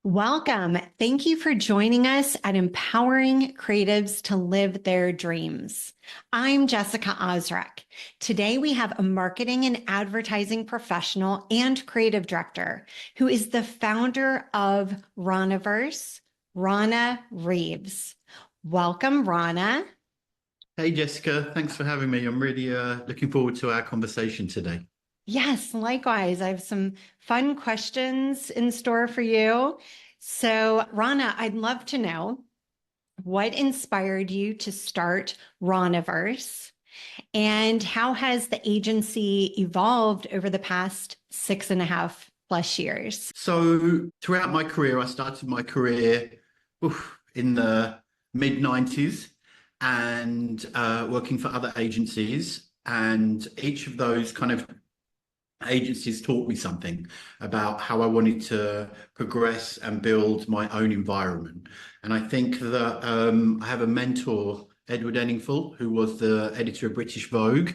Welcome. Thank you for joining us at Empowering Creatives to Live Their Dreams. I'm Jessica Ozrek. Today we have a marketing and advertising professional and creative director who is the founder of Ranaverse, Rana Reeves. Welcome, Rana. Hey Jessica, thanks for having me. I'm really looking forward to our conversation today. Yes, likewise. I have some fun questions in store for you. So, Rana, I'd love to know what inspired you to start Ranaverse and how has the agency evolved over the past 6.5+ years? So throughout my career, I started my career in the mid 90s and working for other agencies. And each of those kind of agencies taught me something about how I wanted to progress and build my own environment. And I think that I have a mentor, Edward Enninful, who was the editor of British Vogue.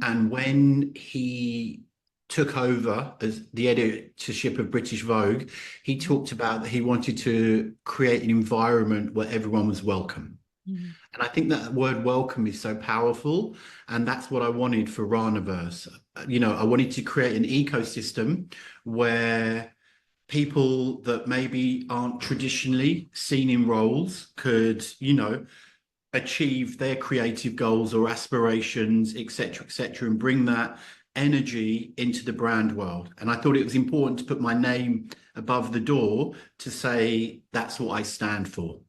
And when he took over as the editorship of British Vogue, he talked about that he wanted to create an environment where everyone was welcome. Mhm. And I think that word welcome is so powerful. And that's what I wanted for Ranaverse. I wanted to create an ecosystem where people that maybe aren't traditionally seen in roles could, achieve their creative goals or aspirations, etc., and bring that energy into the brand world. And I thought it was important to put my name above the door to say that's what I stand for.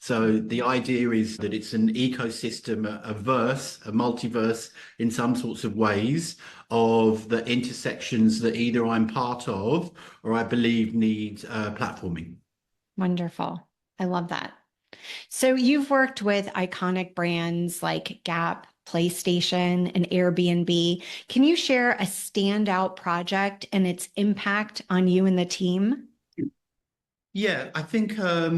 So the idea is that it's an ecosystem, a verse, a multiverse in some sorts of ways of the intersections that either I'm part of or I believe need platforming. Wonderful. I love that. So you've worked with iconic brands like Gap, PlayStation, and Airbnb. Can you share a standout project and its impact on you and the team? Yeah, I think I've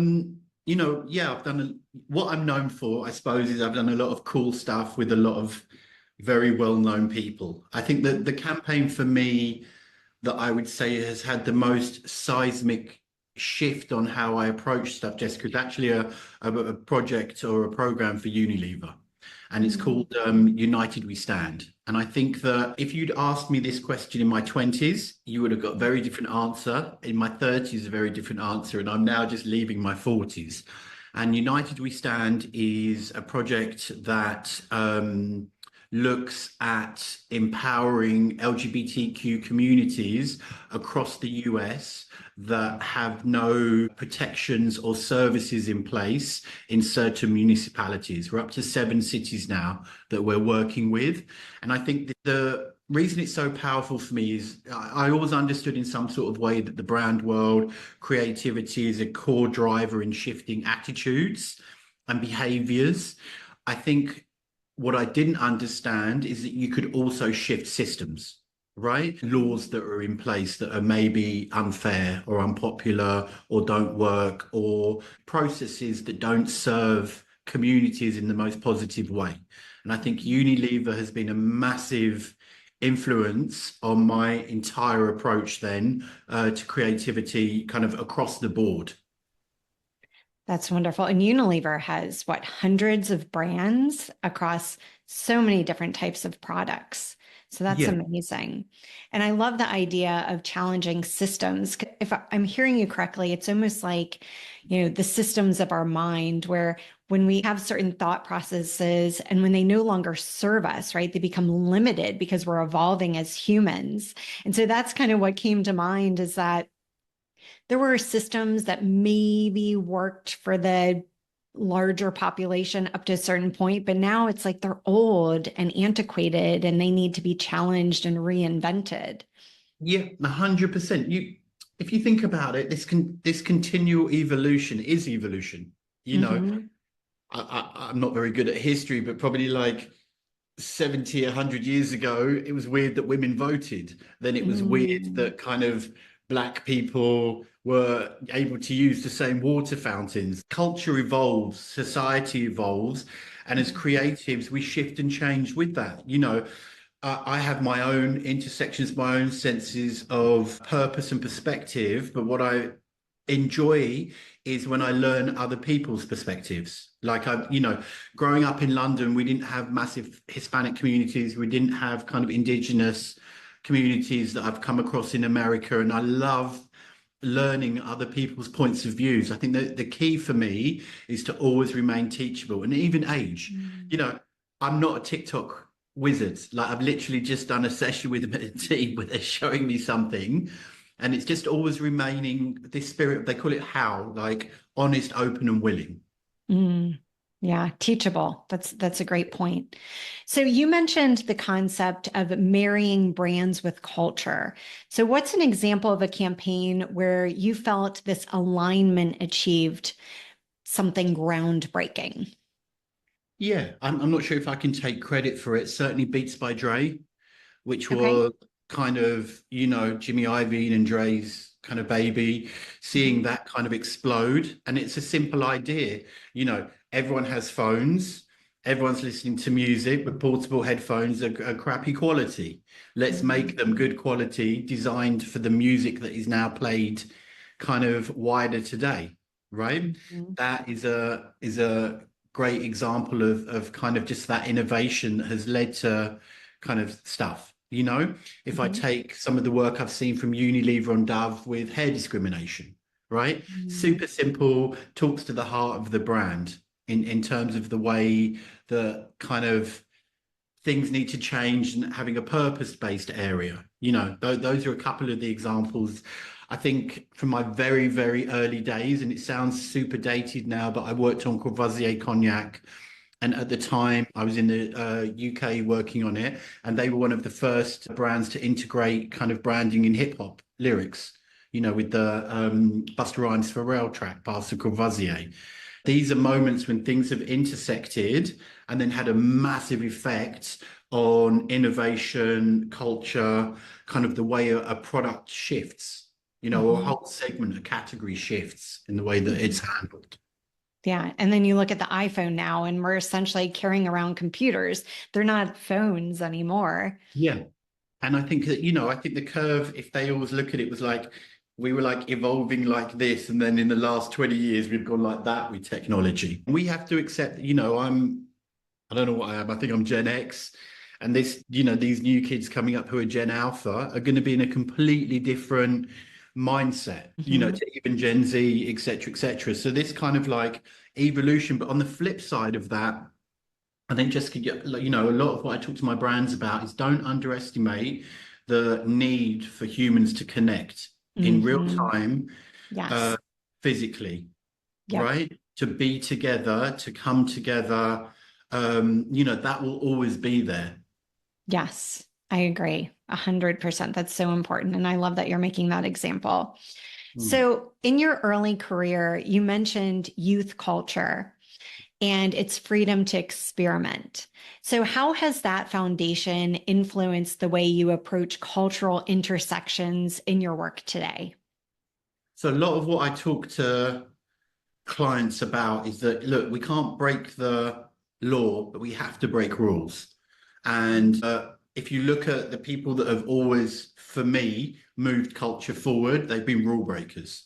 done what I'm known for, I suppose, is I've done a lot of cool stuff with a lot of very well-known people. I think that the campaign for me that I would say has had the most seismic shift on how I approach stuff, Jessica, is actually a project or a program for Unilever. And it's Mm. called United We Stand. And I think that if you'd asked me this question in my 20s, you would have got a very different answer. In my 30s, a very different answer. And I'm now just leaving my 40s. And United We Stand is a project that looks at empowering LGBTQ communities across the US that have no protections or services in place in certain municipalities. We're up to 7 cities now that we're working with. And I think the reason it's so powerful for me is I always understood in some sort of way that the brand world, creativity is a core driver in shifting attitudes and behaviors. I think what I didn't understand is that you could also shift systems, right? Laws that are in place that are maybe unfair or unpopular or don't work, or processes that don't serve communities in the most positive way. And I think Unilever has been a massive influence on my entire approach then to creativity kind of across the board. That's wonderful. And Unilever has what, hundreds of brands across so many different types of products. So that's Yeah. amazing. And I love the idea of challenging systems. If I'm hearing you correctly, it's almost like, the systems of our mind where when we have certain thought processes and when they no longer serve us, right, they become limited because we're evolving as humans. And so that's kind of what came to mind is that there were systems that maybe worked for the larger population up to a certain point, but now it's like they're old and antiquated and they need to be challenged and reinvented. Yeah, 100%. If you think about it, this continual evolution is evolution. You know, Hmm. I'm not very good at history, but probably like 70, 100 years ago, it was weird that women voted. Then it was weird Mm. that kind of black people were able to use the same water fountains. Culture evolves, society evolves, and as creatives, we shift and change with that. I have my own intersections, my own senses of purpose and perspective, but what I enjoy is when I learn other people's perspectives. Like growing up in London, we didn't have massive Hispanic communities. We didn't have kind of indigenous communities that I've come across in America. And I love learning other people's points of views. I think that the key for me is to always remain teachable and even age. Mm. You know, I'm not a TikTok wizard. Like I've literally just done a session with them at a team where they're showing me something. And it's just always remaining this spirit, they call it how, like honest, open, and willing. Mm. Yeah, teachable. That's a great point. So you mentioned the concept of marrying brands with culture. So what's an example of a campaign where you felt this alignment achieved something groundbreaking? Yeah, I'm not sure if I can take credit for it. Certainly Beats by Dre, which Okay. was kind of, Jimmy Iovine and Dre's kind of baby, seeing Mhm. that kind of explode. And it's a simple idea. Everyone has phones, everyone's listening to music, but portable headphones are crappy quality. Let's make them Mhm. good quality, designed for the music that is now played kind of wider today, right? Mhm. That is a great example of kind of just that innovation that has led to kind of stuff. If I Mhm. take some of the work I've seen from Unilever on Dove with hair discrimination, right? Mhm. Super simple, talks to the heart of the brand in terms of the way that kind of things need to change and having a purpose-based area. Those are a couple of the examples. I think from my very, very early days, and it sounds super dated now, but I worked on Courvoisier Cognac. And at the time, I was in the UK working on it, and they were one of the first brands to integrate kind of branding in hip hop lyrics, with the Busta Rhymes Pharrell track, Pass the Courvoisier. These are moments when things have intersected and then had a massive effect on innovation, culture, kind of the way a product shifts, or a Mhm. whole segment, a category shifts in the way that it's handled. Yeah. And then you look at the iPhone now, and we're essentially carrying around computers. They're not phones anymore. Yeah. And I think that, I think the curve, if they always look at it, was like we were like evolving like this. And then in the last 20 years, we've gone like that with technology. We have to accept, I don't know what I am. I think I'm Gen X. And these new kids coming up who are Gen Alpha are going to be in a completely different mindset, Mhm. to even Gen Z, et cetera, et cetera. So this kind of like evolution. But on the flip side of that, I think just, a lot of what I talk to my brands about is don't underestimate the need for humans to connect in real Mhm. time, uh, Yes. physically, Yep. right? To be together, to come together, that will always be there. Yes. I agree 100%. That's so important. And I love that you're making that example. Mm. So, in your early career, you mentioned youth culture and its freedom to experiment. So, how has that foundation influenced the way you approach cultural intersections in your work today? So a lot of what I talk to clients about is that, look, we can't break the law, but we have to break rules. And if you look at the people that have always, for me, moved culture forward, they've been rule breakers,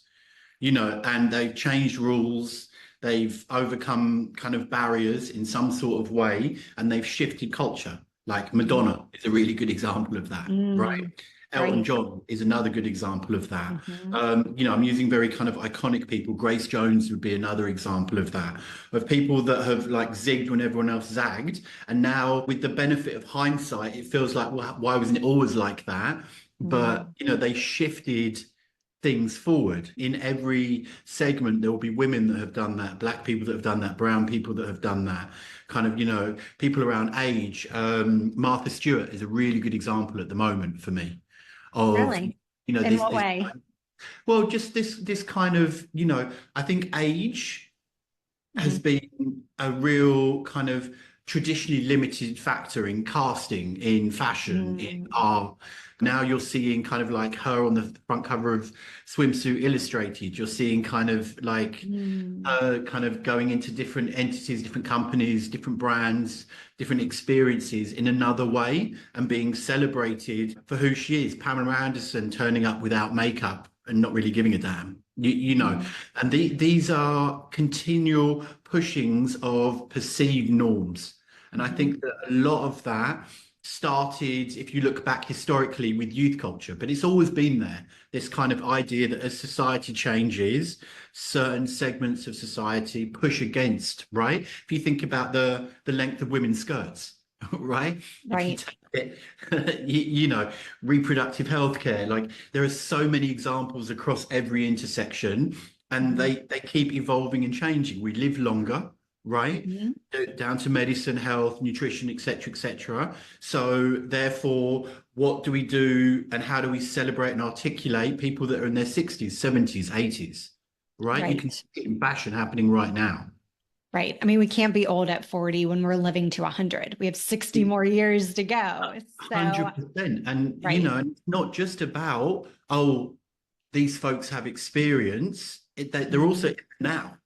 and they've changed rules. They've overcome kind of barriers in some sort of way, and they've shifted culture. Like Mhm. Madonna is a really good example of that, right? Mm, Elton right. John is another good example of that. Hmm. I'm using very kind of iconic people. Grace Jones would be another example of that, of people that have like zigged when everyone else zagged. And now, with the benefit of hindsight, it feels like, well, why wasn't it always like that? But, Mm, they shifted things forward. In every segment, there will be women that have done that, black people that have done that, brown people that have done that, kind of, people around age. Martha Stewart is a really good example at the moment for me of, really? In this what way? well, just this kind of, I think age has Mhm. been a real kind of traditionally limited factor in casting, in fashion, in Mm, art. Now you're seeing kind of like her on the front cover of Swimsuit Illustrated. You're seeing kind of like mm, her kind of going into different entities, different companies, different brands, different experiences in another way and being celebrated for who she is. Pamela Anderson turning up without makeup and not really giving a damn. you know, Mm. and these are continual pushings of perceived norms. And I Mhm. think that a lot of that started, if you look back historically, with youth culture, but it's always been there. This kind of idea that as society changes, certain segments of society push against, right? If you think about the length of women's skirts, right? If you Right. take it, you know, reproductive health care, like there are so many examples across every intersection, and Mhm. they keep evolving and changing. We live longer, right? Mhm. Down to medicine, health, nutrition, etc., etc. So therefore, what do we do, and how do we celebrate and articulate people that are in their 60s, 70s, 80s, right? You can see Right. it in fashion happening right now. Right. I mean, we can't be old at 40 when we're living to 100. We have 60 more years to go. So, 100%. And, you right. know, and it's not just about, oh, these folks have experience, they're also Mhm. in it now.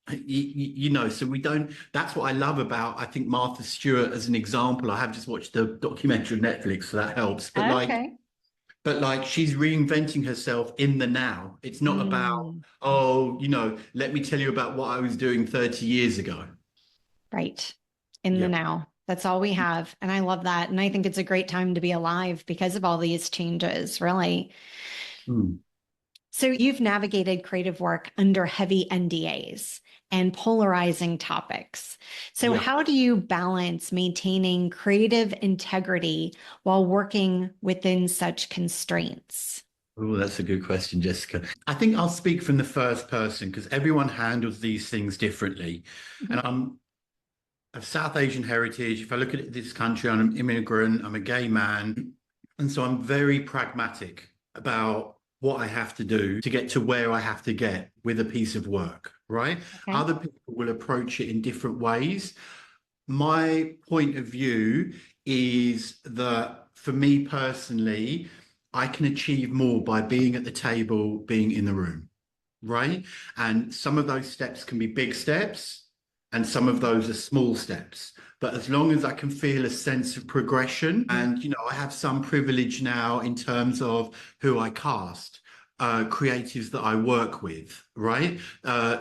You know, so we don't, that's what I love about, I think, Martha Stewart as an example. I have just watched the documentary on Netflix, so that helps. Okay. But like she's reinventing herself in the now. It's not about, Mm. oh, you know, let me tell you about what I was doing 30 years ago. Right. In the Yeah. now. That's all we have. And I love that. And I think it's a great time to be alive because of all these changes, really. Mm. So you've navigated creative work under heavy NDAs and polarizing topics. So Yeah. how do you balance maintaining creative integrity while working within such constraints? Oh, that's a good question, Jessica. I think I'll speak from the first person because everyone handles these things differently. Mhm. And I'm of South Asian heritage. If I look at this country, I'm an immigrant, I'm a gay man. And so I'm very pragmatic about what I have to do to get to where I have to get with a piece of work, right? Okay. Other people will approach it in different ways. My point of view is that for me personally, I can achieve more by being at the table, being in the room, right? And some of those steps can be big steps, and some of those are small steps. But as long as I can feel a sense of progression, and you know, I have some privilege now in terms of who I cast, creatives that I work with, right?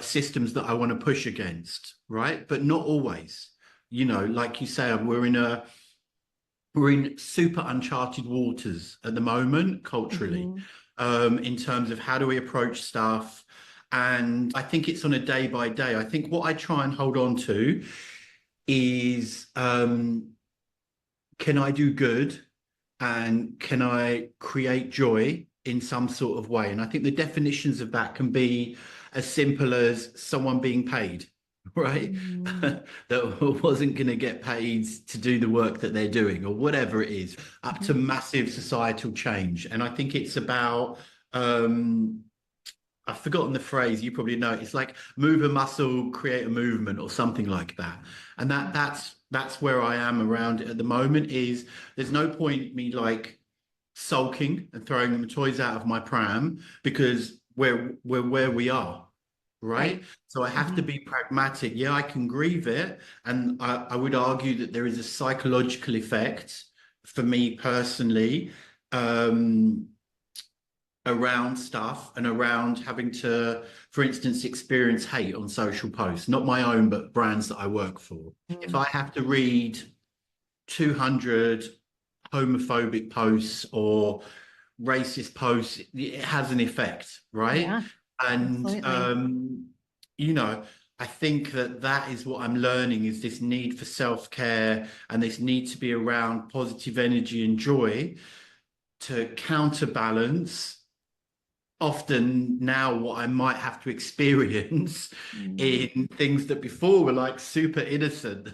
Systems that I want to push against, right? But not always. You know, like you say, we're in super uncharted waters at the moment culturally, Mhm. in terms of how do we approach stuff. And I think it's on a day by day. I think what I try and hold on to is, can I do good, and can I create joy in some sort of way? And I think the definitions of that can be as simple as someone being paid, right? Mhm. That wasn't going to get paid to do the work that they're doing, or whatever it is, up to Mhm. massive societal change. And I think it's about, um, I've forgotten the phrase, you probably know. It's like move a muscle, create a movement, or something like that. And that's where I am around it at the moment. Is there's no point me like sulking and throwing the toys out of my pram because we're where we are, right? Right. So I have to Mhm. be pragmatic. Yeah, I can grieve it, and I would argue that there is a psychological effect for me personally. Um, Around stuff and around having to, for instance, experience hate on social posts, not my own, but brands that I work for. If Mm. I have to read 200 homophobic posts or racist posts, it has an effect, right? Yeah, And, absolutely. you know, I think that that is what I'm learning, is this need for self-care and this need to be around positive energy and joy to counterbalance often now what I might have to experience Mm. in things that before were like super innocent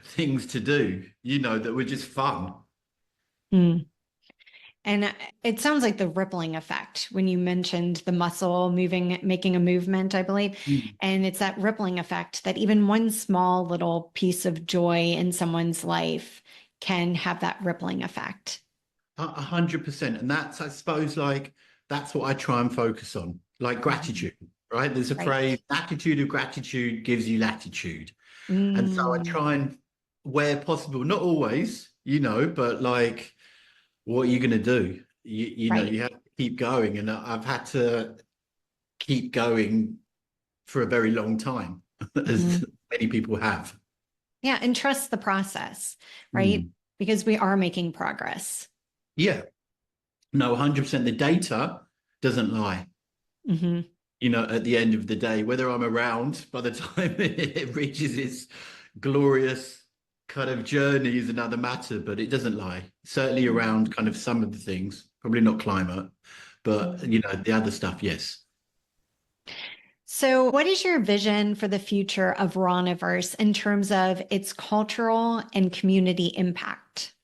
things to do, you know, that were just fun. Mm. And it sounds like the rippling effect when you mentioned the muscle moving, making a movement, I believe. Mm. And it's that rippling effect that even one small little piece of joy in someone's life can have that rippling effect. 100%. And that's, I suppose, like, that's what I try and focus on, like Mhm. gratitude, right? There's a Right. phrase, attitude of gratitude gives you latitude. And so I Mm. try and, where possible, not always, you know, but like, what are you going to do? You know, Right. you have to keep going. And I've had to keep going for a very long time, as Mhm. many people have. Yeah, and trust the process, right? Mm. Because we are making progress. Yeah, no, 100%. The data doesn't lie. Hmm. At the end of the day, whether I'm around by the time it reaches its glorious kind of journey is another matter, but it doesn't lie. Certainly around kind of some of the things, probably not climate, but the other stuff, yes. So, what is your vision for the future of Ranaverse in terms of its cultural and community impact?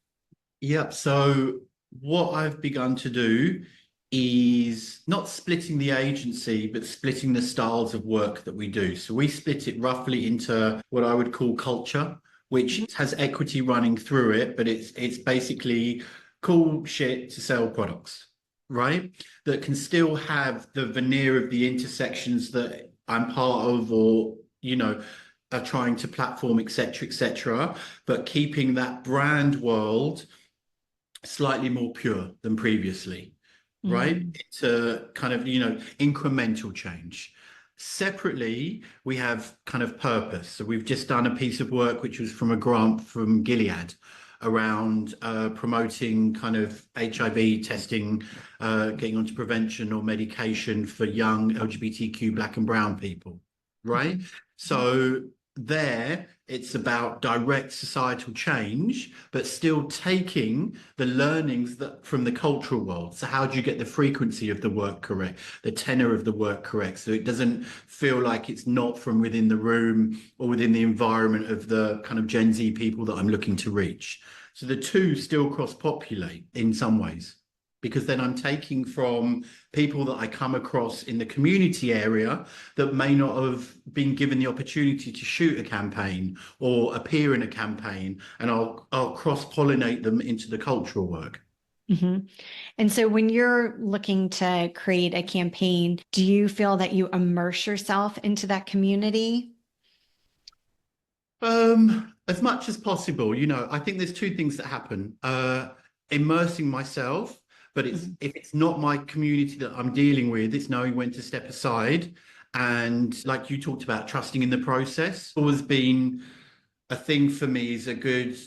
Yep. So what I've begun to do is not splitting the agency, but splitting the styles of work that we do. So we split it roughly into what I would call culture, which has equity running through it, but it's basically cool shit to sell products, right? That can still have the veneer of the intersections that I'm part of, or are trying to platform, etc., etc., but keeping that brand world slightly more pure than previously, right? Mm-hmm. It's a kind of, incremental change. Separately, we have kind of purpose. So we've just done a piece of work which was from a grant from Gilead around promoting kind of HIV testing, getting onto prevention or medication for young LGBTQ Black and brown people, right? So there, it's about direct societal change, but still taking the learnings that from the cultural world. So how do you get the frequency of the work correct, the tenor of the work correct, so it doesn't feel like it's not from within the room or within the environment of the kind of Gen Z people that I'm looking to reach. So the two still cross-populate in some ways, because then I'm taking from people that I come across in the community area that may not have been given the opportunity to shoot a campaign or appear in a campaign, and I'll cross-pollinate them into the cultural work. Hmm. And so when you're looking to create a campaign, do you feel that you immerse yourself into that community? As much as possible, I think there's two things that happen. Immersing myself, but Mhm. if it's not my community that I'm dealing with, it's knowing when to step aside. And like you talked about, trusting in the process always been a thing for me, is a good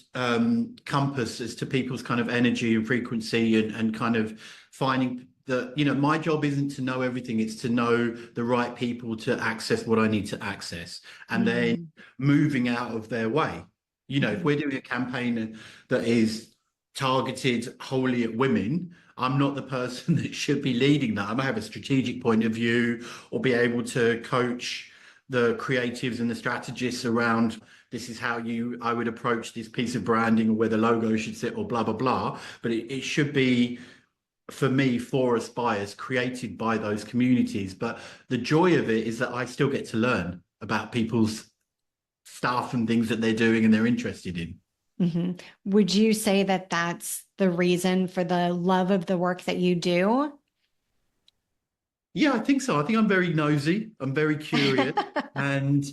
compass as to people's kind of energy and frequency, and kind of finding that, my job isn't to know everything, it's to know the right people to access what I need to access, and then Mm. moving out of their way. If Mhm. we're doing a campaign that is targeted wholly at women, I'm not the person that should be leading that. I might have a strategic point of view or be able to coach the creatives and the strategists around, this is how I would approach this piece of branding, or where the logo should sit, or blah blah blah. But it should be, for me, for us, by us, created by those communities. But the joy of it is that I still get to learn about people's stuff and things that they're doing and they're interested in. Mhm. Would you say that that's the reason for the love of the work that you do? Yeah, I think so. I think I'm very nosy, I'm very curious, and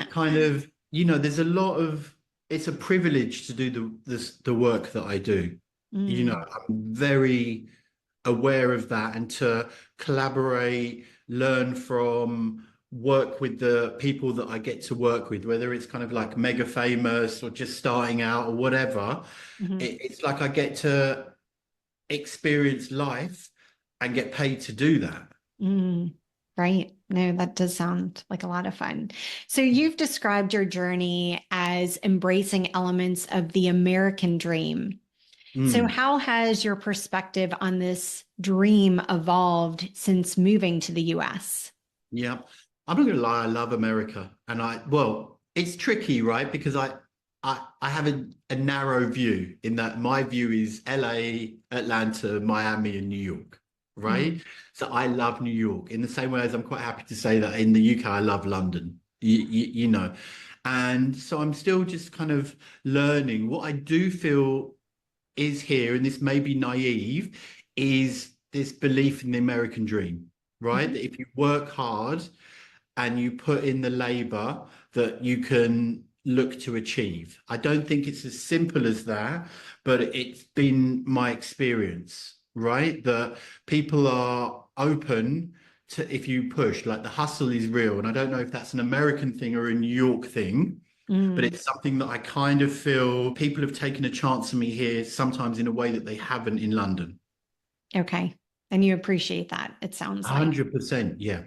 kind of, there's a lot of, it's a privilege to do the work that I do. Mm. I'm very aware of that, and to collaborate, learn from, work with the people that I get to work with, whether it's kind of like mega famous or just starting out or whatever. Mhm. It's like I get to experience life and get paid to do that. Mm. Right. No, that does sound like a lot of fun. So you've described your journey as embracing elements of the American dream. So Mm. how has your perspective on this dream evolved since moving to the US? Yeah. I'm not gonna lie, I love America. And well, it's tricky, right? Because I have a narrow view, in that my view is LA, Atlanta, Miami, and New York, Mm. right? So I love New York, in the same way as I'm quite happy to say that in the UK I love London. You know. And so I'm still just kind of learning. What I do feel is here, and this may be naive, is this belief in the American dream, right? Mhm. That if you work hard and you put in the labor, that you can look to achieve. I don't think it's as simple as that, but it's been my experience, right? That people are open if you push, like the hustle is real. And I don't know if that's an American thing or a New York thing, but Mm, it's something that I kind of feel people have taken a chance on me here, sometimes in a way that they haven't in London. okay. And you appreciate that, it sounds like. 100%, yeah.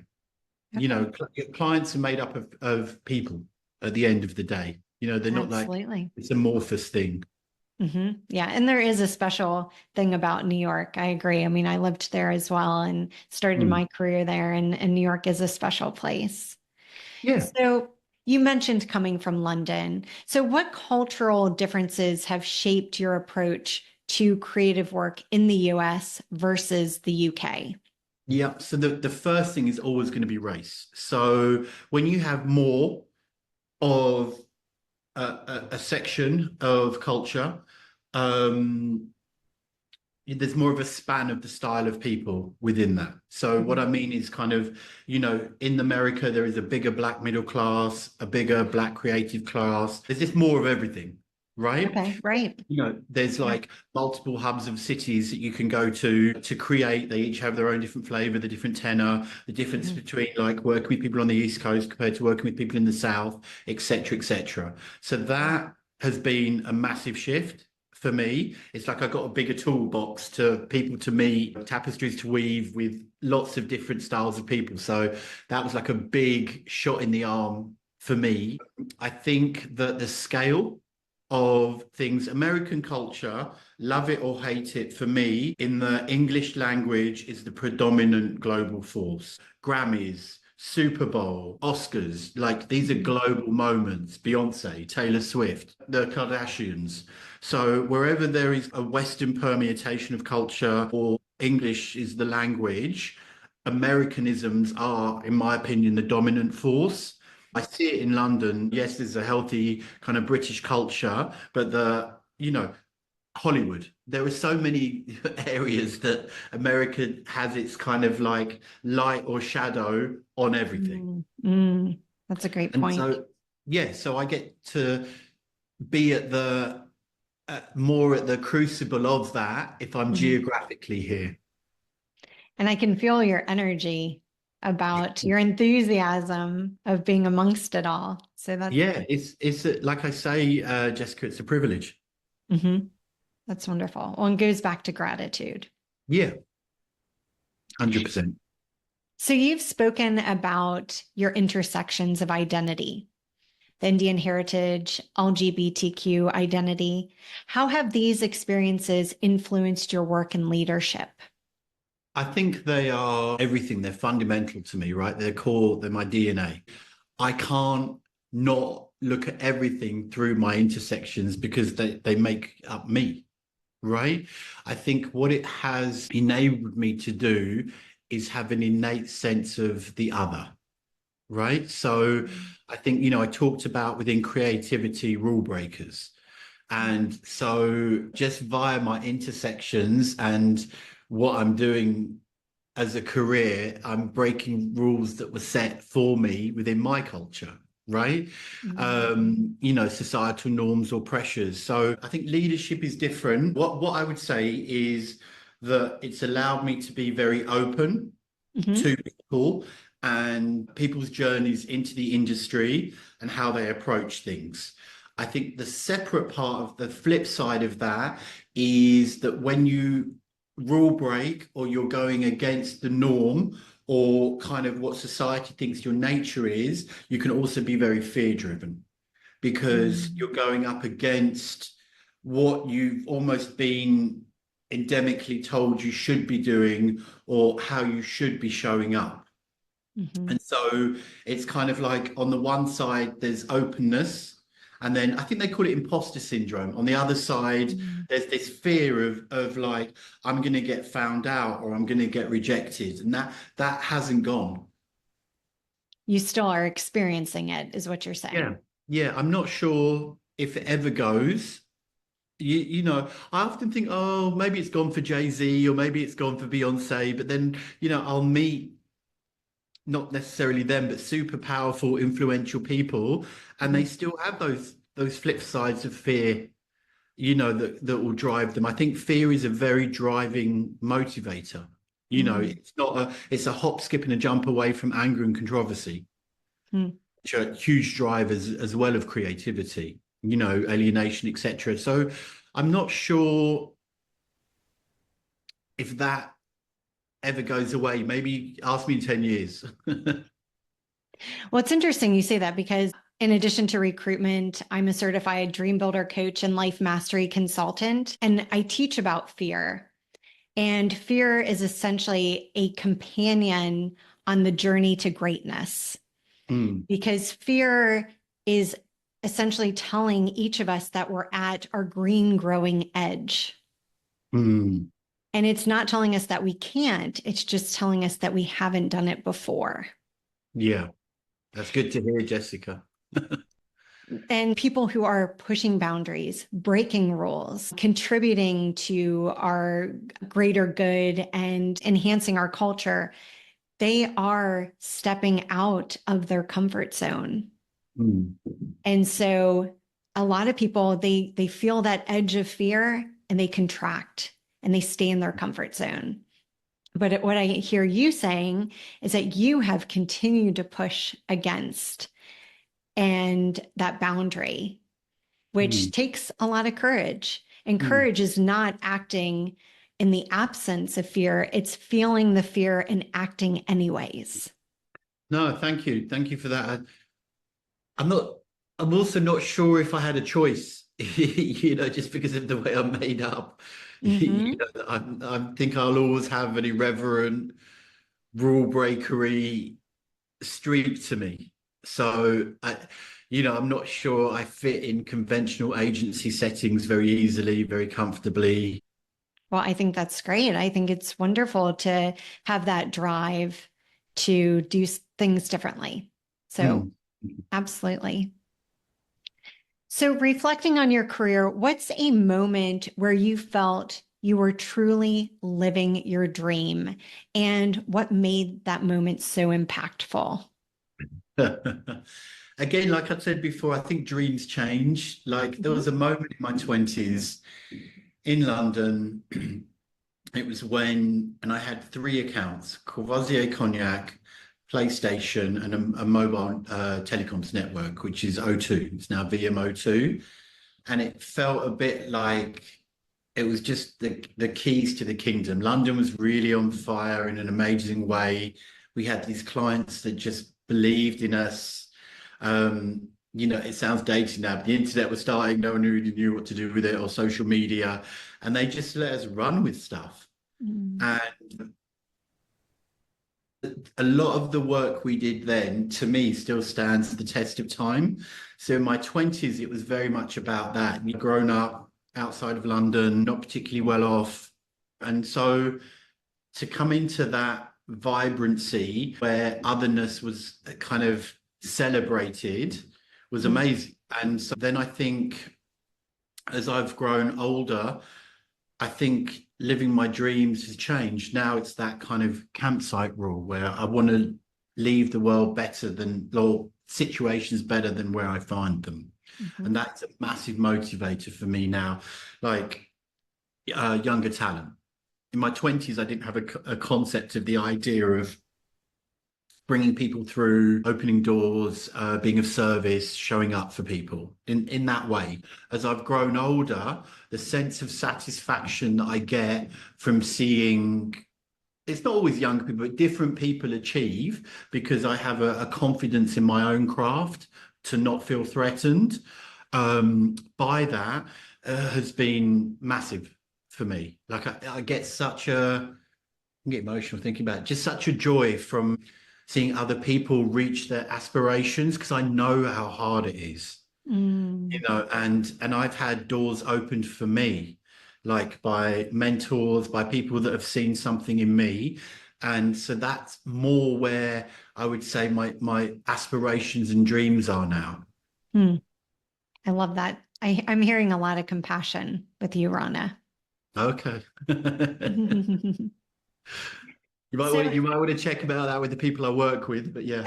You Okay. know, clients are made up of people at the end of the day. You know, they're not like Absolutely. it's a amorphous thing. Yeah. And there is a special thing about New York. I agree. I mean, I lived there as well and started Mm. my career there, and New York is a special place. Yeah. So you mentioned coming from London. So what cultural differences have shaped your approach to creative work in the US versus the UK? Yeah. So the first thing is always going to be race. So when you have more of a section of culture, um, there's more of a span of the style of people within that. So what I Mhm. mean is kind of, you know, in America, there is a bigger black middle class, a bigger black creative class. There's just more of everything, right? Okay, right. You know, there's Yeah. like multiple hubs of cities that you can go to create. They each have their own different flavor, the different tenor, the difference Mhm. between like working with people on the East Coast compared to working with people in the South, etc., etc. So that has been a massive shift for me. It's like I got a bigger toolbox to people to meet, tapestries to weave with lots of different styles of people. So that was like a big shot in the arm for me. I think that the scale of things, American culture, love it or hate it, for me, in the English language is the predominant global force. Grammys, Super Bowl, Oscars, like these are Mhm. global moments. Beyonce, Taylor Swift, the Kardashians. So wherever there is a Western permeation of culture or English is the language, Americanisms are, in my opinion, the dominant force. I see it in London. Yes, there's a healthy kind of British culture, but you know, Hollywood. There are so many areas that America has its kind of like light or shadow on everything. Mm, mm. That's a great And point. so, yeah, so I get to be at the more at the crucible of that if I'm Mhm. geographically here. And I can feel your energy about your enthusiasm of being amongst it all. So Yeah, like I say, Jessica, it's a privilege. mhm, that's wonderful. Well, and goes back to gratitude. Yeah, 100%. So you've spoken about your intersections of identity, the Indian heritage, LGBTQ identity. How have these experiences influenced your work and leadership? I think they are everything. They're fundamental to me, right? They're core, they're my DNA. I can't not look at everything through my intersections because they make up me, right? I think what it has enabled me to do is have an innate sense of the other, right? So I think, you know, I talked about within creativity rule breakers. And so just via my intersections and what I'm doing as a career, I'm breaking rules that were set for me within my culture, right? Mm, You know, societal norms or pressures. So I think leadership is different. What I would say is that it's allowed me to be very open mhm, to people and people's journeys into the industry and how they approach things. I think the separate part of the flip side of that is that when you rule break or you're going against the norm or kind of what society thinks your nature is, you can also be very fear driven because mm, you're going up against what you've almost been endemically told you should be doing or how you should be showing up. mhm, And so it's kind of like on the one side, there's openness. And then I think they call it imposter syndrome. On the other side, mm. there's this fear of like, I'm going to get found out or I'm going to get rejected. And that hasn't gone. You still are experiencing it, is what you're Yeah. saying. Yeah. I'm not sure if it ever goes. You know, I often think, oh, maybe it's gone for Jay-Z or maybe it's gone for Beyonce, but then, you know, I'll meet not necessarily them, but super powerful, influential people, and they Mhm. still have those flip sides of fear, you know, that will drive them. I think fear is a very driving motivator. Mm. It's not it's a hop, skip, and a jump away from anger and controversy, Mm. which are huge drivers as well of creativity, alienation, etc. So I'm not sure if that ever goes away. Maybe ask me in 10 years. Well, it's interesting you say that because in addition to recruitment, I'm a certified dream builder coach and life mastery consultant, and I teach about fear. And fear is essentially a companion on the journey to greatness Mm, because fear is essentially telling each of us that we're at our green growing edge. mm. And it's not telling us that we can't, it's just telling us that we haven't done it before. Yeah, that's good to hear, Jessica. And people who are pushing boundaries, breaking rules, contributing to our greater good and enhancing our culture, they are stepping out of their comfort zone. Mm, And so a lot of people they feel that edge of fear and they contract and they stay in their comfort zone. But what I hear you saying is that you have continued to push against and that boundary, which mm, takes a lot of courage. And mm. courage is not acting in the absence of fear, it's feeling the fear and acting anyways. No, thank you. Thank you for that. I'm not, I'm also not sure if I had a choice, just because of the way I'm made up. Mm-hmm. I think I'll always have an irreverent, rule breakery streak to me. So I'm not sure I fit in conventional agency settings very easily, very comfortably. Well, I think that's great. I think it's wonderful to have that drive to do things differently. So, Hmm. absolutely. So, reflecting on your career, what's a moment where you felt you were truly living your dream and what made that moment so impactful? Again, like I said before, I think dreams change. Like there Mhm. was a moment in my 20s in London. It was and I had three accounts: Courvoisier Cognac, PlayStation, and a mobile telecoms network, which is O2. It's now VMO2. And it felt a bit like it was just the keys to the kingdom. London was really on fire in an amazing way. We had these clients that just believed in us. It sounds dated now, but the internet was starting. No one really knew what to do with it, or social media, and they just let us run with stuff. Mm. And a lot of the work we did then, to me, still stands the test of time. So in my 20s, it was very much about that. You'd grown up outside of London, not particularly well off. And so to come into that vibrancy where otherness was kind of celebrated was Mm. amazing. And so then I think as I've grown older, I think living my dreams has changed. Now it's that kind of campsite rule where I want to leave the world better than, or situations better than where I find them. And Mhm. that's a massive motivator for me now. Like younger talent. In my 20s, I didn't have a concept of the idea of bringing people through, opening doors, being of service, showing up for people in that way. As I've grown older, the sense of satisfaction that I get from seeing it's not always young people, but different people achieve because I have a confidence in my own craft to not feel threatened by that has been massive for me. Like I get I get emotional thinking about it, just such a joy from seeing other people reach their aspirations because I know how hard it is, Mm. and I've had doors opened for me, like by mentors, by people that have seen something in me. And so that's more where I would say my aspirations and dreams are now. Mm. I love that. I'm hearing a lot of compassion with you, Rana. Okay. So, You might want to check about that with the people I work with, but yeah.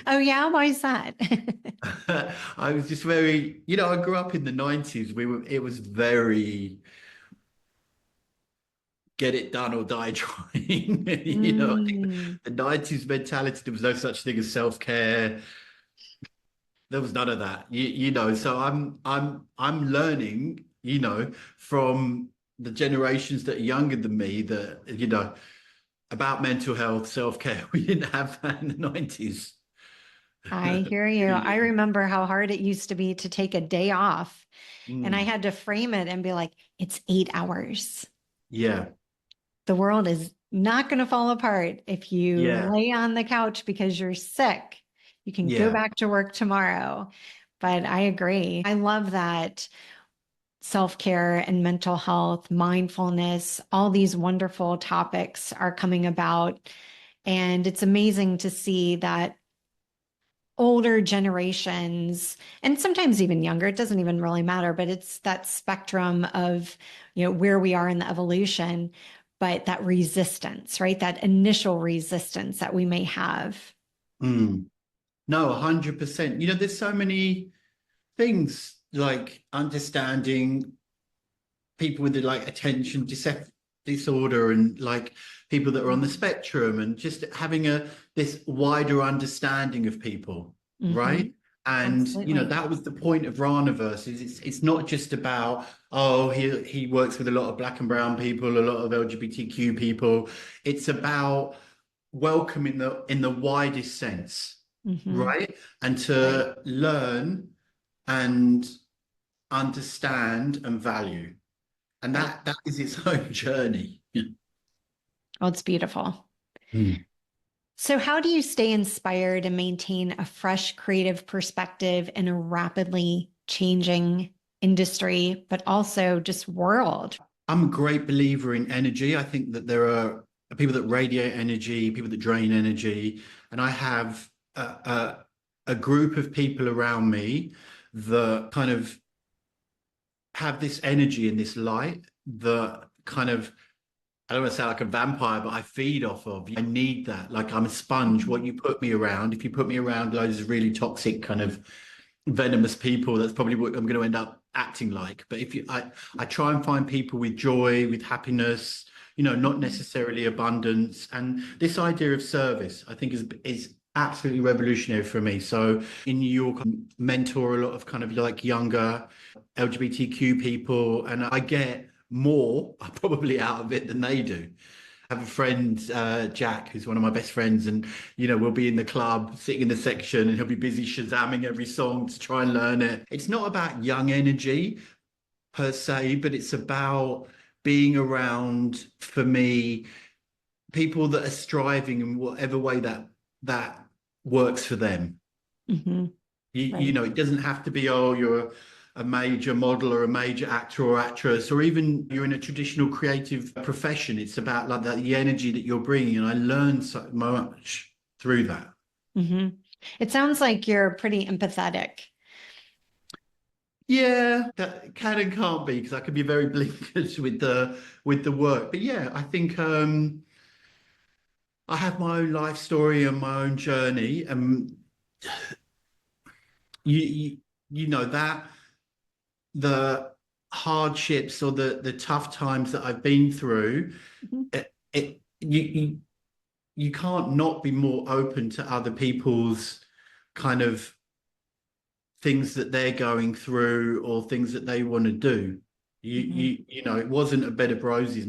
oh yeah, why is that? I was just very, I grew up in the 90s. It was very get it done or die trying. I think Mm. the 90s mentality, there was no such thing as self-care. There was none of that. So I'm learning, from the generations that are younger than me that, about mental health, self-care. We didn't have that in the 90s. I hear you. I remember how hard it used to be to take a day off, and I Mm, had to frame it and be like, it's 8 hours. yeah, The world is not going to fall apart if you yeah, lay on the couch because you're sick. You can go yeah. back to work tomorrow. But I agree. I love that self-care and mental health, mindfulness, all these wonderful topics are coming about. And it's amazing to see that older generations and sometimes even younger, it doesn't even really matter, but it's that spectrum of, where we are in the evolution, but that resistance, right? That initial resistance that we may have. Mm. No, 100%. There's so many things like understanding people with the like disorder and like people that are on the spectrum and just having this wider understanding of people, Mm-hmm. right? And Absolutely. that was the point of Ranaverse. Is it's not just about, oh, he works with a lot of black and brown people, a lot of LGBTQ people. It's about welcome in the widest sense, Mm-hmm. right? And Right. to learn and understand and value. And Right. that is its own journey. Oh, it's beautiful. Mm. So, how do you stay inspired and maintain a fresh creative perspective in a rapidly changing industry, but also just world? I'm a great believer in energy. I think that there are people that radiate energy, people that drain energy, and I have a group of people around me that kind of have this energy and this light that kind of, I don't want to sound like a vampire, but I feed off of. I need that. Like I'm a sponge. What Mhm. you put me around, if you put me around loads of really toxic, kind of venomous people, that's probably what I'm going to end up acting like. But I try and find people with joy, with happiness, not Mhm. necessarily abundance. And this idea of service, I think, is absolutely revolutionary for me. So in New York, I mentor a lot of kind of like younger LGBTQ people, and I get more probably out of it than they do. I have a friend, Jack, who's one of my best friends, and we'll be in the club, sitting in the section, and he'll be busy shazamming every song to try and learn it. It's not about young energy per se, but it's about being around, for me, people that are striving in whatever way that works for them. Mhm. Right. It doesn't have to be, oh, you're a major model or a major actor or actress, or even you're in a traditional creative profession. It's about like the energy that you're bringing. And I learned so much through that. Hmm. It sounds like you're pretty empathetic. Yeah, that can and can't be because I can be very blinkered with the work. But yeah, I think I have my own life story and my own journey. And you, you, that the hardships or the tough times that I've been through, Mhm. you can't not be more open to other people's kind of things that they're going through or things that they want to do. Mhm. It wasn't a bed of roses.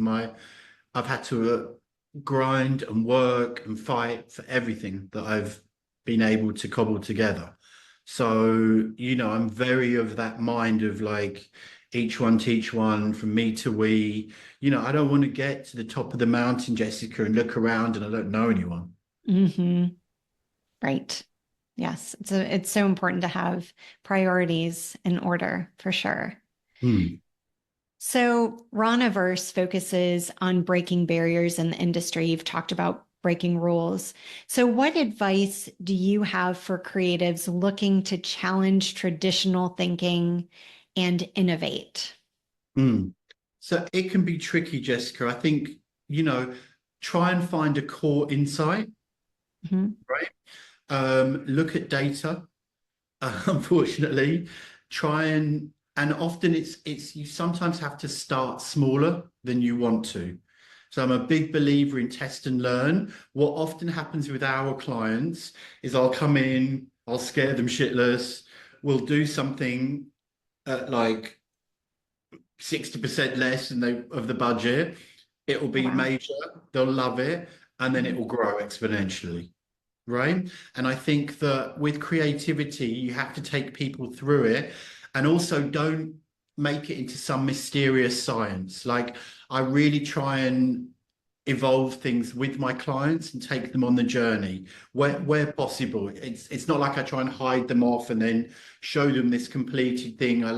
I've had to grind and work and fight for everything that I've been able to cobble together. So, I'm very of that mind of like each one teach one from me to we. I don't want to get to the top of the mountain, Jessica, and look around and I don't know anyone. Hmm. Right. Yes. It's so important to have priorities in order for sure. Hmm. So Ranaverse focuses on breaking barriers in the industry. You've talked about breaking rules. So what advice do you have for creatives looking to challenge traditional thinking and innovate? Hmm. So it can be tricky, Jessica. I think, you know, try and find a core insight, Mhm. right? Look at data, unfortunately. Try and often it's you sometimes have to start smaller than you want to. So I'm a big believer in test and learn. What often happens with our clients is I'll come in, I'll scare them shitless, we'll do something at like 60% less than they of the budget. It will be Wow. major, they'll love it, and then it Mhm. will grow exponentially. Right. And I think that with creativity, you have to take people through it and also don't make it into some mysterious science. Like, I really try and evolve things with my clients and take them on the journey where possible. It's not like I try and hide them off and then show them this completed thing. I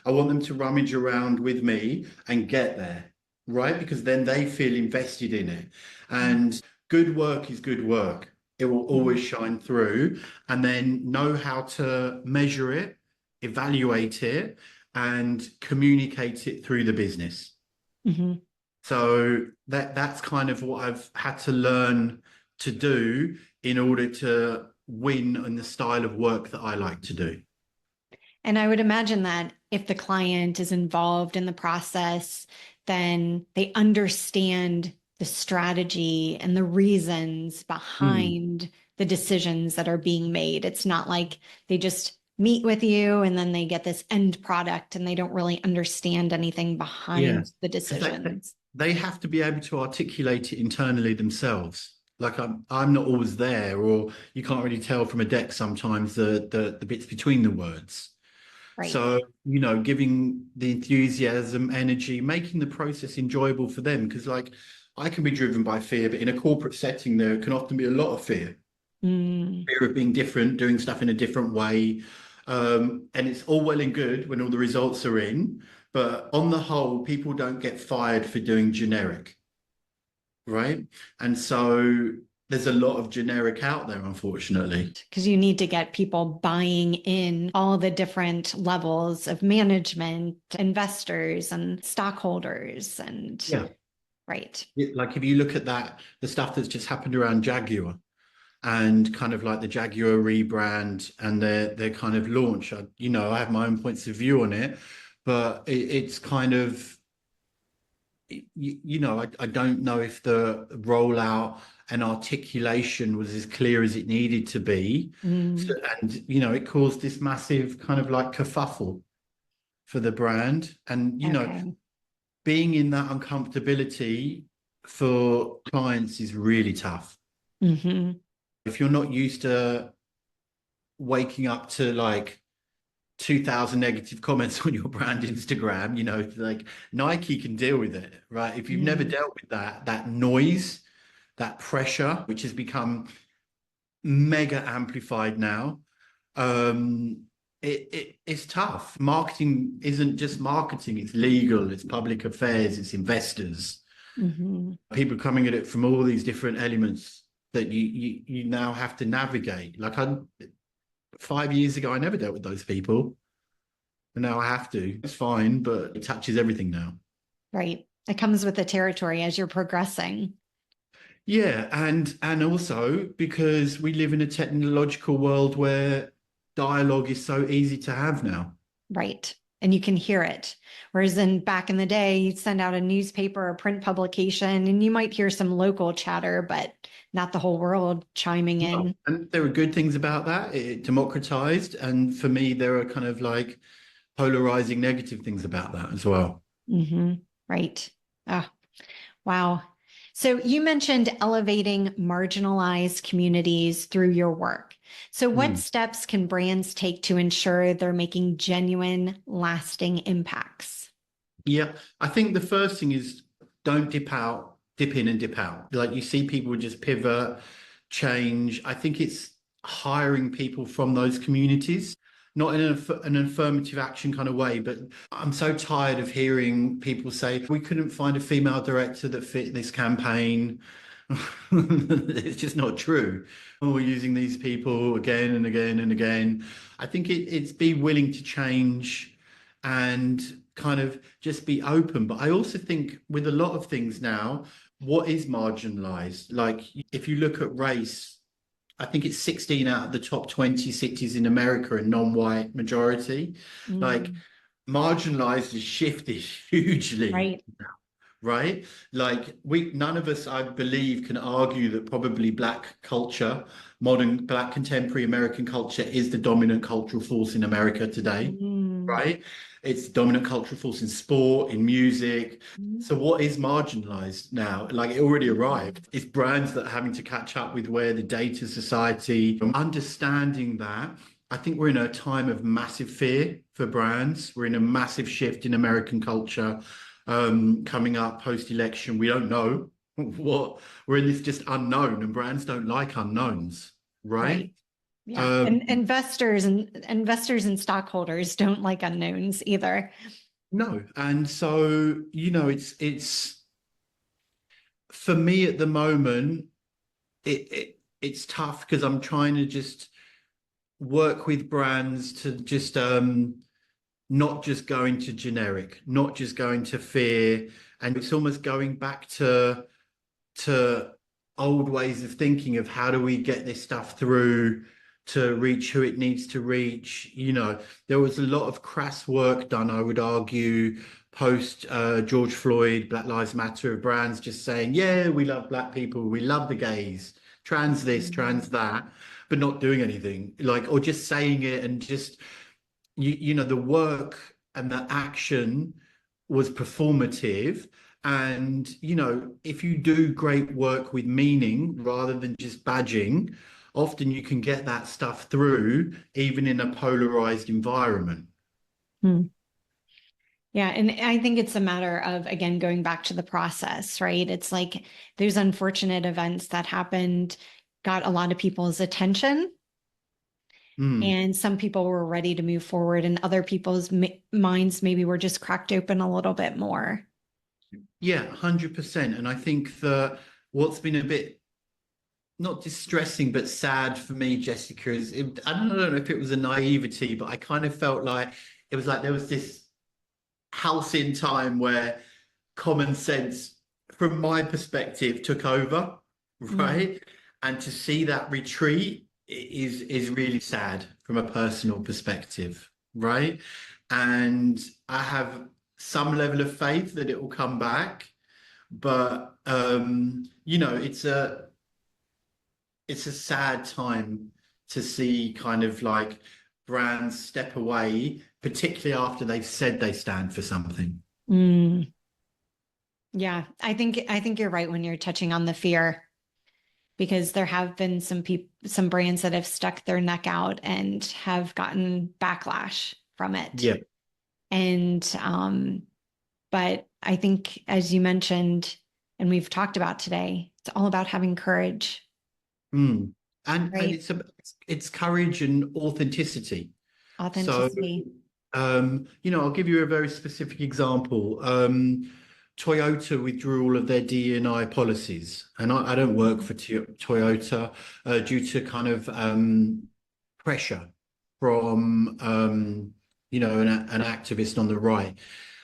want them to rummage around with me and get there, right? Because then they feel invested in it. And good work is good work. It will always Mhm. shine through, and then know how to measure it, evaluate it, and communicate it through the business. Mhm. So that's kind of what I've had to learn to do in order to win in the style of work that I like to do. And I would imagine that if the client is involved in the process, then they understand the strategy and the reasons Mm. behind the decisions that are being made. It's not like they just meet with you and then they get this end product and they don't really understand anything Yeah, behind the because decisions. they have to be able to articulate it internally themselves. Like, I'm not always there, or you can't really tell from a deck sometimes the bits between the words. Right. So, giving the enthusiasm, energy, making the process enjoyable for them. Because, like, I can be driven by fear, but in a corporate setting, there can often be a lot of fear. Mm, Fear of being different, doing stuff in a different way. And it's all well and good when all the results are in. But on the whole, people don't get fired for doing generic, right? And so there's a lot of generic out there, unfortunately. because you need to get people buying in all the different levels of management, investors, and stockholders. And Yeah. right. Like, if you look at that, the stuff that's just happened around Jaguar, and kind of like the Jaguar rebrand and their kind of launch. I have my own points of view on it, but it's kind of, I don't know if the rollout and articulation was as clear as it needed to be. So, Mm, and it caused this massive kind of like kerfuffle for the brand. And okay. being in that uncomfortability for clients is really tough. Hmm. If you're not used to waking up to like 2,000 negative comments on your brand Instagram, like, Nike can deal with it, right? If you've never Mm, dealt with that noise, that pressure, which has become mega amplified now, um, it's tough. Marketing isn't just marketing, it's legal, it's public affairs, it's investors. hmm. People coming at it from all these different elements that you now have to navigate. Like, 5 years ago, I never dealt with those people. And now I have to. It's fine, but it touches everything now. Right. It comes with the territory as you're progressing. Yeah, and also because we live in a technological world where dialogue is so easy to have now. Right. And you can hear it. Whereas in back in the day, you'd send out a newspaper or print publication and you might hear some local chatter, but not the whole world chiming No. in. And there are good things about that. It democratized. And for me, there are kind of like polarizing negative things about that as well. Hmm. Right. Ah, wow. So you mentioned elevating marginalized communities through your work. So what Hmm. steps can brands take to ensure they're making genuine, lasting impacts? Yeah, I think the first thing is don't dip out, dip in and dip out. Like, you see people just pivot, change. I think it's hiring people from those communities, not in an affirmative action kind of way, but I'm so tired of hearing people say, we couldn't find a female director that fit this campaign. It's just not true. Oh, we're using these people again and again and again. I think it's be willing to change and kind of just be open. But I also think with a lot of things now, what is marginalized? Like, if you look at race, I think it's 16 out of the top 20 cities in America are non-white majority. Like, Mm, marginalized has shifted hugely. right. right? Like none of us, I believe, can argue that probably Black culture, modern Black contemporary American culture, is the dominant cultural force in America today, Mm. right? It's the dominant cultural force in sport, in music. So what is marginalized now? Like it already arrived. It's brands that are having to catch up with where the data society, understanding that. I think we're in a time of massive fear for brands. We're in a massive shift in American culture coming up post-election. We don't know what we're in this just unknown, and brands don't like unknowns, right? Right. Yeah. And Um, investors and stockholders don't like unknowns either. no, and so it's for me at the moment. It's tough because I'm trying to just work with brands to just not just going to generic, not just going to fear, and it's almost going back to old ways of thinking of how do we get this stuff through to reach who it needs to reach. There was a lot of crass work done, I would argue, post George Floyd, Black Lives Matter, of brands just saying, yeah, we love Black people, we love the gays, trans this, trans that, but not doing anything, like, or just saying it and just the work and the action was performative. And if you do great work with meaning rather than just badging, often you can get that stuff through even in a polarized environment. Hmm. Yeah. And I think it's a matter of, again, going back to the process, right? It's like those unfortunate events that happened got a lot of people's attention. Mm. And some people were ready to move forward, and other people's minds maybe were just cracked open a little bit more. Yeah, 100%. And I think that what's been a bit not distressing but sad for me, Jessica, is I don't know if it was a naivety, but I kind of felt like it was like there was this halcyon time where common sense, from my perspective, took over, Mm. right? And to see that retreat is really sad from a personal perspective, right? And I have some level of faith that it will come back, but it's a sad time to see kind of like brands step away, particularly after they've said they stand for something. Mm. Yeah, I think you're right when you're touching on the fear, because there have been some brands that have stuck their neck out and have gotten backlash from it. Yeah. And but I think, as you mentioned, and we've talked about today, it's all about having courage, Mm. And right? it's courage and authenticity. So, Authenticity. I'll give you a very specific example. Toyota withdrew all of their D&I policies, and I don't work for Toyota due to kind of pressure from an activist on the right,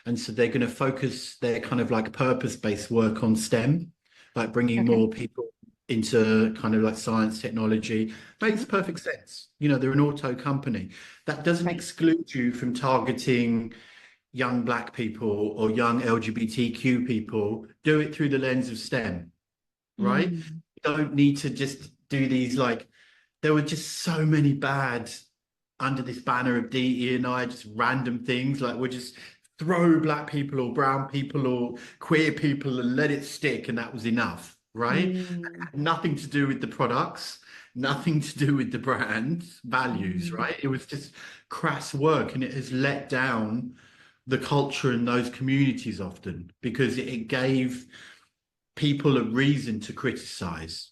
and so they're going to focus their kind of like purpose-based work on STEM, like bringing Okay. more people into kind of like science, technology. Makes Mhm. perfect sense. They're an auto company. That doesn't Right. exclude you from targeting young Black people or young LGBTQ people. Do it through the lens of STEM, right? You Mm. don't need to just do these like, there were just so many bad under this banner of DE&I, just random things like we'll just throw Black people or brown people or queer people and let it stick, and that was enough, right? It Mm. had nothing to do with the products, nothing to do with the brand values, Mm. right? It was just crass work, and it has let down the culture in those communities often because it gave people a reason to criticize.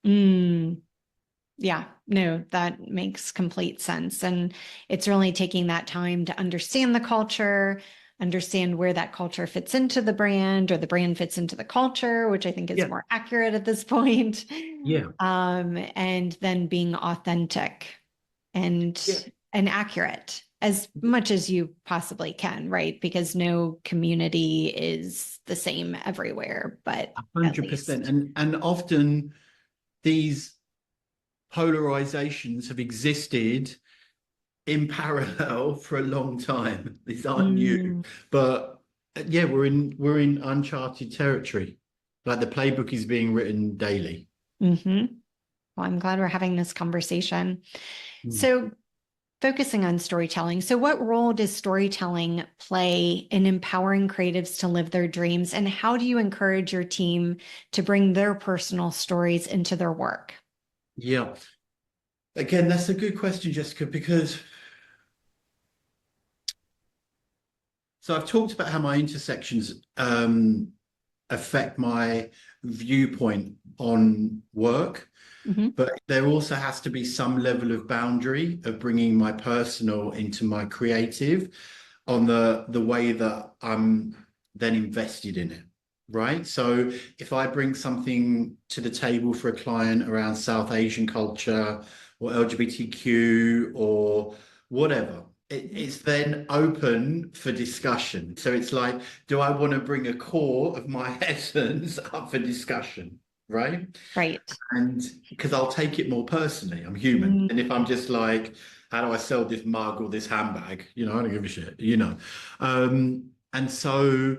Mm. Yeah, no, that makes complete sense. And it's really taking that time to understand the culture, understand where that culture fits into the brand or the brand fits into the culture, which I think is Yeah, more accurate at this point. yeah, And then being authentic and yeah, accurate as much as you possibly can, right? Because no community is the same everywhere, but at 100%. least. And often these polarizations have existed in parallel for a long time. These aren't new, Mm. but Yeah, we're in uncharted territory. Like the playbook is being written daily. Hmm. Well, I'm glad we're having this conversation. Hmm. So, focusing on storytelling. So, what role does storytelling play in empowering creatives to live their dreams? And how do you encourage your team to bring their personal stories into their work? Yeah. Again, that's a good question, Jessica, because so I've talked about how my intersections affect my viewpoint on work, Hmm. but there also has to be some level of boundary of bringing my personal into my creative on the way that I'm then invested in it. Right. So if I bring something to the table for a client around South Asian culture or LGBTQ or whatever, it's then open for discussion. So it's like, do I want to bring a core of my essence up for discussion? Right. Right. And because I'll take it more personally, I'm human. And if I'm just like, how do I sell this mug or this handbag? I don't give a shit, And so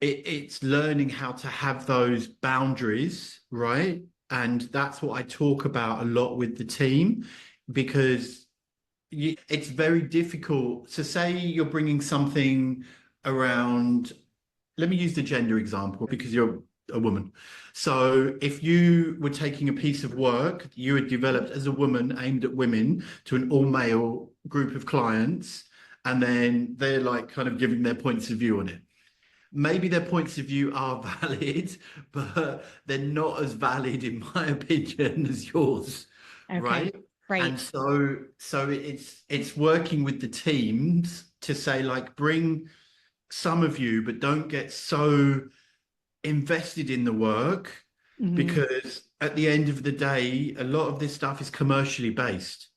it's learning how to have those boundaries, right? And that's what I talk about a lot with the team because it's very difficult. So, say you're bringing something around, let me use the gender example because you're a woman. So, if you were taking a piece of work you had developed as a woman aimed at women to an all male group of clients, and then they're like kind of giving their points of view on it, maybe their points of view are valid, but they're not as valid, in my opinion, as yours, Okay. right? And Right. so it's working with the teams to say, like, bring some of you, but don't get so invested in the work, Hmm. because at the end of the day, a lot of this stuff is commercially based.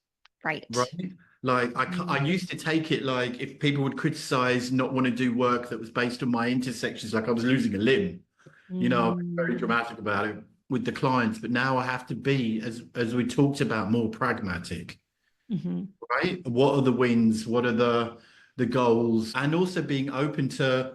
Right. Right. Like I Mm-hmm. used to take it like if people would criticize not want to do work that was based on my intersections, like I was losing a limb, I was very dramatic about it with the clients. But now I have to be, as we talked about, more pragmatic, Hmm. right? What are the wins? What are the goals? And also being open to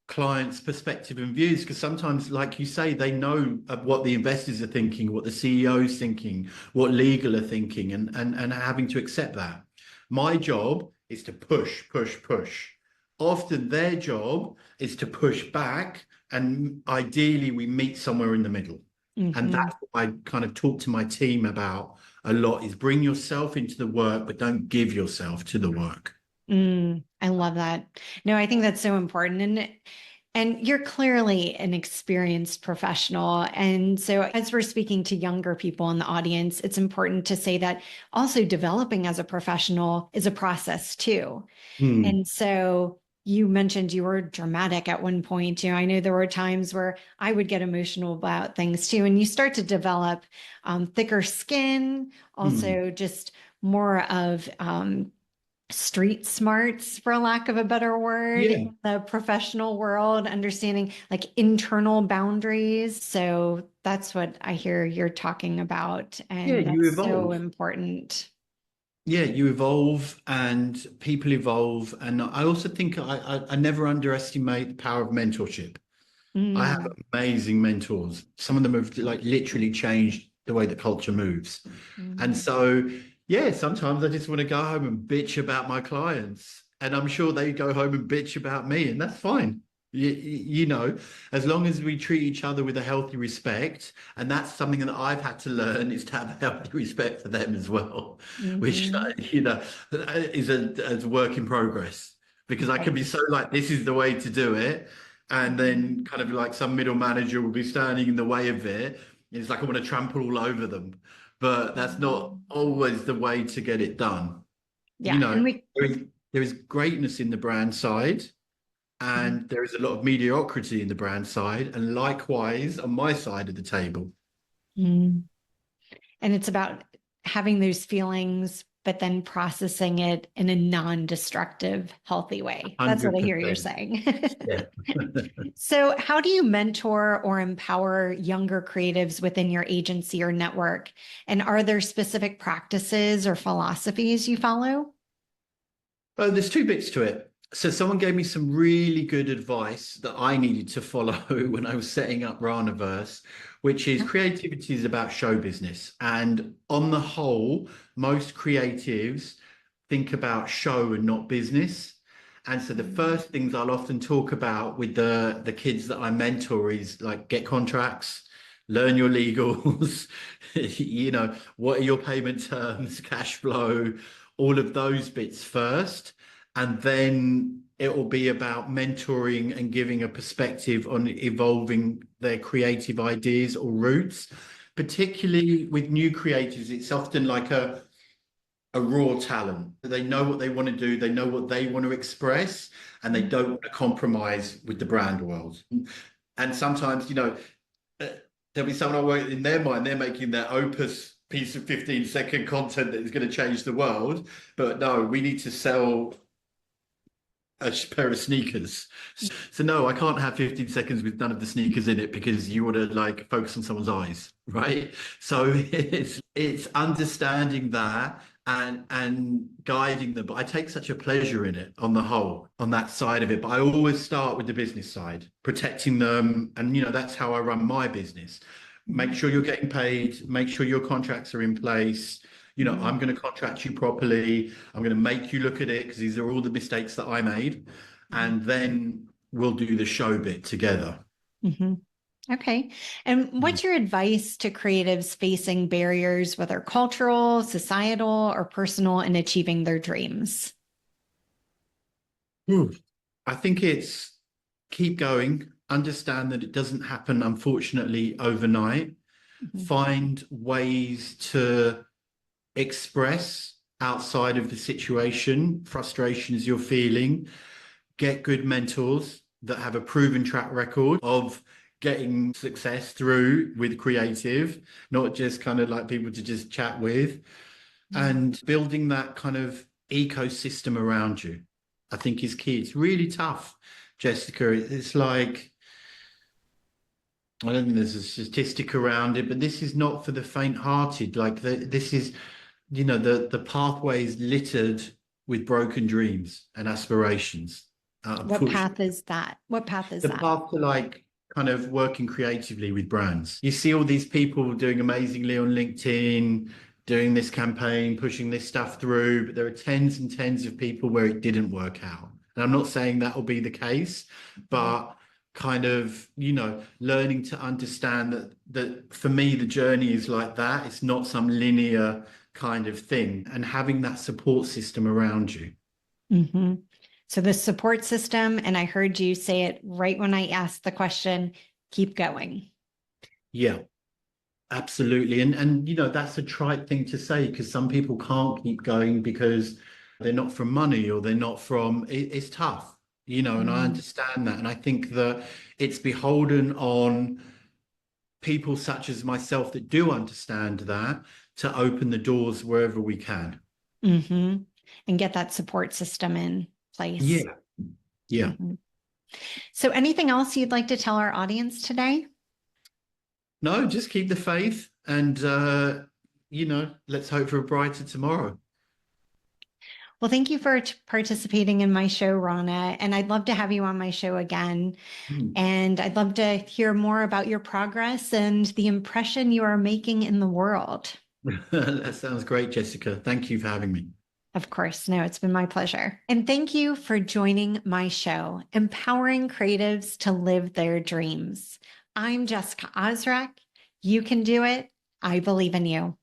clients' perspective and views, because sometimes, like you say, they know what the investors are thinking, what the CEO is thinking, what legal are thinking, and having to accept that. My job is to push, push, push. Often their job is to push back, and ideally we meet somewhere in the middle. And Hmm. that's what I kind of talk to my team about a lot, is bring yourself into the work, but don't give yourself to the work. I love that. No, I think that's so important. And you're clearly an experienced professional. And so as we're speaking to younger people in the audience, it's important to say that also developing as a professional is a process too. Hmm. And so you mentioned you were dramatic at one point. I know there were times where I would get emotional about things too. And you start to develop thicker skin, Hmm. also just more of street smarts, for lack of a better word, Yeah. in the professional world, understanding like internal boundaries. So that's what I hear you're talking about. Yeah, And you that's so evolve. important. Yeah, you evolve and people evolve. And I also think I never underestimate the power of mentorship. I have Mm, amazing mentors. Some of them have like literally changed the way the culture moves. And mhm. so, yeah, sometimes I just want to go home and bitch about my clients. And I'm sure they go home and bitch about me, and that's fine. As long as we treat each other with a healthy respect, and that's something that I've had to learn, is to have a healthy respect for them as well, which, Mhm. is a work in progress. Because I can be Right. so like, this is the way to do it. And then Mhm. kind of like some middle manager will be standing in the way of it. It's like I want to trample all over them, but that's not Mhm. always the way to get it done. You Yeah. know, And we, there is greatness in the brand side, and there is a lot of mediocrity in the brand side, and likewise on my side of the table. Mhm. And it's about having those feelings, but then processing it in a non-destructive, healthy way. That's what I hear you're 100%. saying. Yeah. So, how do you mentor or empower younger creatives within your agency or network? And are there specific practices or philosophies you follow? There's two bits to it. So someone gave me some really good advice that I needed to follow when I was setting up Ranaverse, which is creativity is about show business. And on the whole, most creatives think about show and not business. And so the first things I'll often talk about with the kids that I mentor is like get contracts, learn your legals, what are your payment terms, cash flow, all of those bits first. And then it will be about mentoring and giving a perspective on evolving their creative ideas or routes. Particularly with new creators, it's often like a raw talent. They know what they want to do, they know what they want to express, and they don't want to compromise with the brand world. And sometimes, uh, there'll be someone in their mind, they're making their opus piece of 15-second content that is going to change the world. But no, we need to sell a pair of sneakers. So no, I can't have 15 seconds with none of the sneakers in it because you want to like focus on someone's eyes, right? So it's understanding that and guiding them. But I take such a pleasure in it on the whole, on that side of it. But I always start with the business side, protecting them. And that's how I run my business. Make sure you're getting paid, make sure your contracts are in place. I'm going to contract you properly. I'm going to make you look at it because these are all the mistakes that I made. And then we'll do the show bit together. Mm-hmm. Okay. And what's your advice to creatives facing barriers, whether cultural, societal, or personal, in achieving their dreams? I think it's keep going, understand that it doesn't happen, unfortunately, overnight. Find ways to express outside of the situation, frustrations you're feeling, get good mentors that have a proven track record of getting success through with creative, not just kind of like people to just chat with, and building that kind of ecosystem around you, I think is key. It's really tough, Jessica. It's like, I don't think there's a statistic around it, but this is not for the faint-hearted. Like this is, the pathway is littered with broken dreams and aspirations. What Unfortunately, path is that? What path is the that? path to like kind of working creatively with brands. You see all these people doing amazingly on LinkedIn, doing this campaign, pushing this stuff through, but there are tens and tens of people where it didn't work out. And I'm not saying that will be the case, but kind of, learning to understand that for me, the journey is like that. It's not some linear kind of thing, and having that support system around you. Mm-hmm. So the support system, and I heard you say it right when I asked the question, keep going. Yeah. Absolutely. And that's a trite thing to say because some people can't keep going because they're not from money or they're not it's tough, and I Mm-hmm. understand that. And I think that it's beholden on people such as myself that do understand that to open the doors wherever we can. Mm-hmm. And get that support system in place. Yeah. Yeah. Mm-hmm. So anything else you'd like to tell our audience today? No, just keep the faith and let's hope for a brighter tomorrow. Well, thank you for participating in my show, Rana. And I'd love to have you on my show again. Hmm. And I'd love to hear more about your progress and the impression you are making in the world. That sounds great, Jessica. Thank you for having me. Of course. No, it's been my pleasure. And thank you for joining my show, Empowering Creatives to Live Their Dreams. I'm Jessica Ozrak. You can do it. I believe in you.